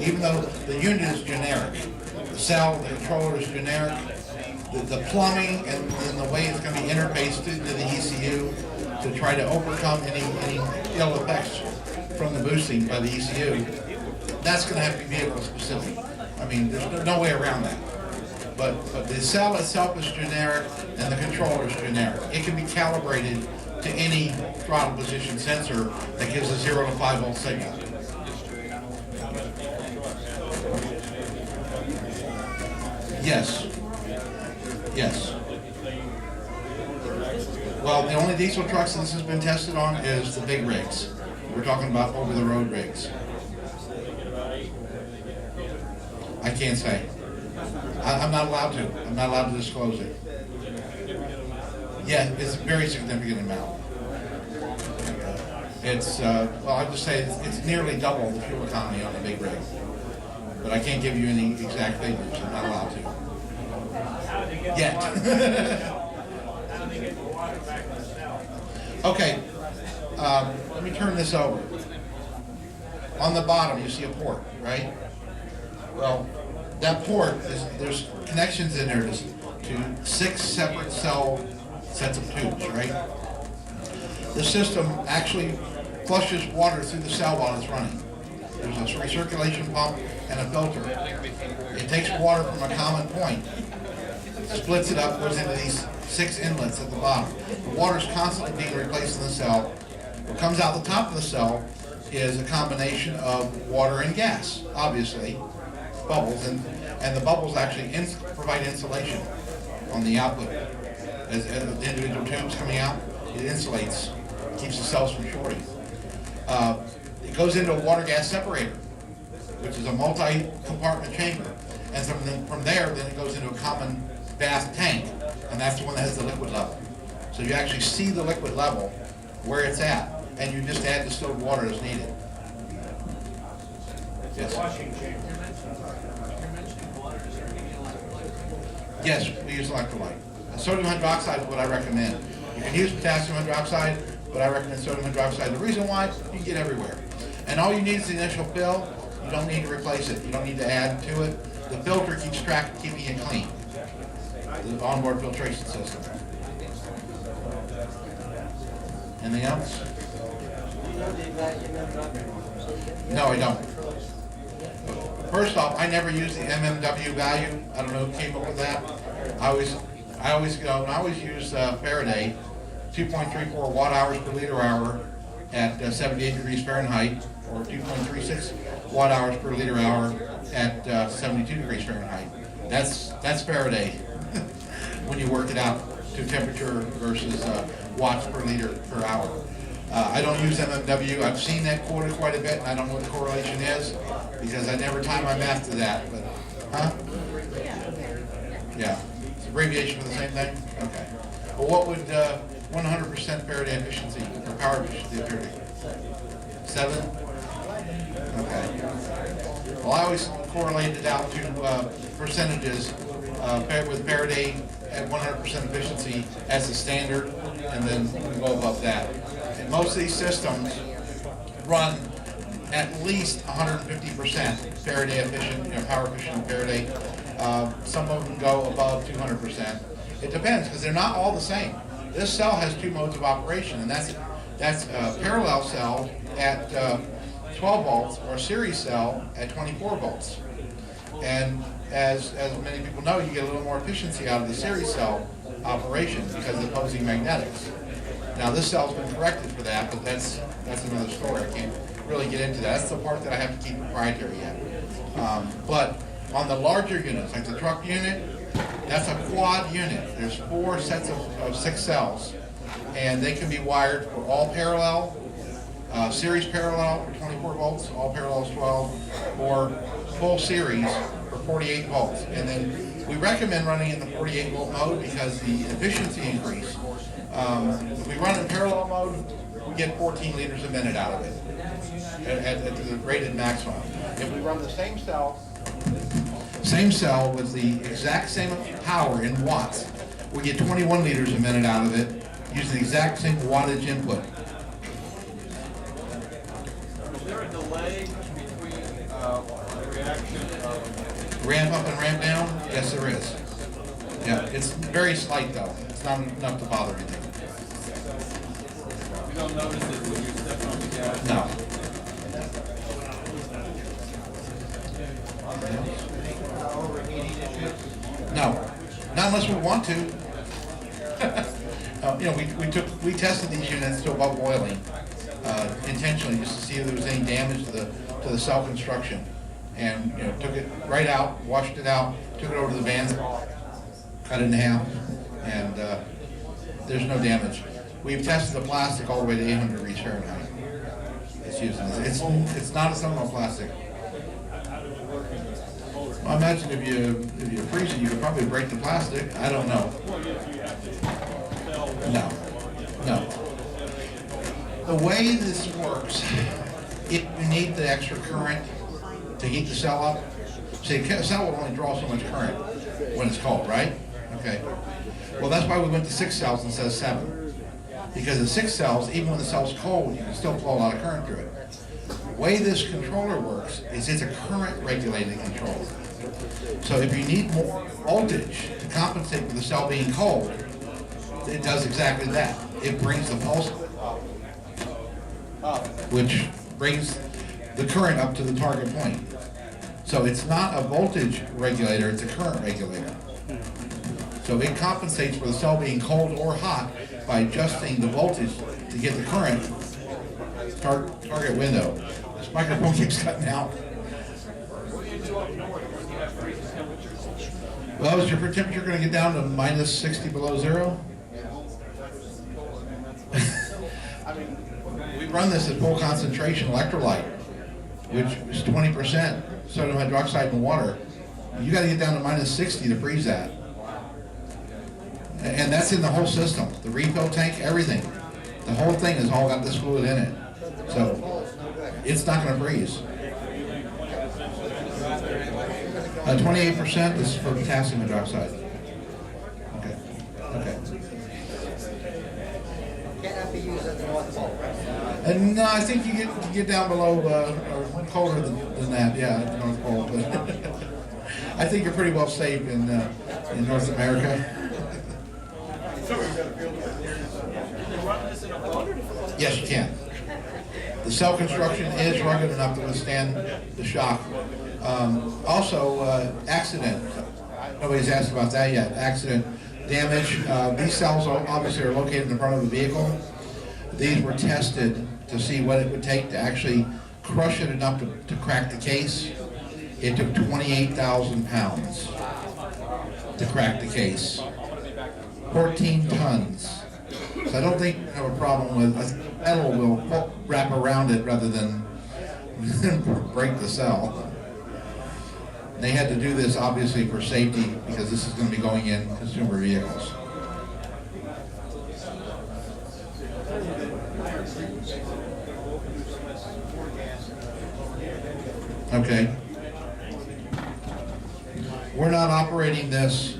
even though the unit is generic. The cell, the controller is generic. The plumbing and the way it's going to be interfaced into the ECU to try to overcome any ill effects from the boosting by the ECU, that's going to have to be vehicle specific. I mean, there's no way around that. But the cell itself is generic and the controller is generic. It can be calibrated to any throttle position sensor that gives a 0 to 5 volt signal. Yes. Yes. Well, the only diesel trucks that this has been tested on is the big rigs. We're talking about over-the-road rigs. I can't say. I'm not allowed to. I'm not allowed to disclose it. Yeah, it's a very significant amount. It's, well, I'll just say it's nearly double the fuel economy on a big rig. But I can't give you any exact figures. I'm not allowed to. Yet. Okay, let me turn this over. On the bottom, you see a port, right? Well, that port, there's connections in there to 6 separate cell sets of tubes, right? The system actually flushes water through the cell while it's running. There's a recirculation pump and a filter. It takes water from a common point, splits it up, goes into these 6 inlets at the bottom. The water is constantly being replaced in the cell. What comes out the top of the cell is a combination of water and gas, obviously, bubbles, and the bubbles actually provide insulation on the output. As the individual tubes coming out, it insulates, keeps the cells from shorting. It goes into a water-gas separator, which is a multi-compartment chamber. And from there, then it goes into a common bath tank, and that's the one that has the liquid level. So you actually see the liquid level where it's at, and you just add distilled water as needed. Yes. Yes, we use electrolyte. Sodium hydroxide is what I recommend. You can use potassium hydroxide, but I recommend sodium hydroxide. The reason why, you can get everywhere. And all you need is the initial fill. You don't need to replace it. You don't need to add to it. The filter keeps track of keeping it clean. The onboard filtration system. Anything else? No, I don't. First off, I never use the MMW value. I don't know who came up with that. I always use Faraday, 2.34 watt hours per liter hour at 78 degrees Fahrenheit, or 2.36 watt hours per liter hour at 72 degrees Fahrenheit. That's Faraday when you work it out to temperature versus watts per liter per hour. I don't use MMW. I've seen that quoted quite a bit, and I don't know what the correlation is because I never tie my math to that. But, huh? Yeah. It's abbreviation for the same thing? Okay. Well, what would 100% Faraday efficiency or power efficiency appear to be? 7? Okay. Well, I always correlate it out to percentages with Faraday at 100% efficiency as the standard, and then we go above that. And most of these systems run at least 150% Faraday efficient, power efficient Faraday. Some of them go above 200%. It depends because they're not all the same. This cell has 2 modes of operation, and that's a parallel cell at 12 volts or a series cell at 24 volts. And as many people know, you get a little more efficiency out of the series cell operation because of the opposing magnetics. Now this cell's been corrected for that, but that's another story. I can't really get into that. That's the part that I have to keep proprietary yet. But on the larger units, like the truck unit, that's a quad unit. There's 4 sets of 6 cells, and they can be wired for all parallel, series parallel for 24 volts, all parallels 12, or full series for 48 volts. And then we recommend running in the 48 volt mode because the efficiency increase. If we run in parallel mode, we get 14 liters a minute out of it at the rated maximum. If we run the same cell with the exact same power in watts, we get 21 liters a minute out of it using the exact same wattage input. Is there a delay between Ramp up and ramp down? Yes, there is. Yeah, it's very slight though. It's not enough to bother anything. You don't notice it when you're stepping on the gas? No. No, not unless we want to. You know, we tested these units to above boiling intentionally just to see if there was any damage to the cell construction, and you know, took it right out, washed it out, took it over to the van, cut it in half, and there's no damage. We've tested the plastic all the way to 800 degrees Fahrenheit. It's using this. It's not a thermoplastic. Well, imagine if you freeze it, you could probably break the plastic. I don't know. No. The way this works, if you need the extra current to heat the cell up, see, the cell will only draw so much current when it's cold, right? Okay. Well, that's why we went to 6 cells instead of 7. Because at 6 cells, even when the cell's cold, you can still flow a lot of current through it. The way this controller works is it's a current regulated controller. So if you need more voltage to compensate for the cell being cold, it does exactly that. It brings the pulse up, which brings the current up to the target point. So it's not a voltage regulator, it's a current regulator. So it compensates for the cell being cold or hot by adjusting the voltage to get the current target window. This microphone keeps cutting out. Well, is your temperature going to get down to minus 60 below zero? We run this at full concentration electrolyte, which is 20% sodium hydroxide in water. You got to get down to minus 60 to freeze that. And that's in the whole system, the refill tank, everything. The whole thing has all got this fluid in it. So it's not going to freeze. 28%, this is for potassium hydroxide. Okay. Can't that be used at the North Pole, right? And no, I think you get down below, or colder than that, yeah, at the North Pole. But I think you're pretty well safe in North America. Yes, you can. The cell construction is rugged enough to withstand the shock. Also, accident. Nobody's asked about that yet. Accident damage. These cells obviously are located in front of the vehicle. These were tested to see what it would take to actually crush it enough to crack the case. It took 28,000 pounds to crack the case. 14 tons. So I don't think I have a problem with metal will wrap around it rather than break the cell. They had to do this obviously for safety because this is going to be going in consumer vehicles. Okay. We're not operating this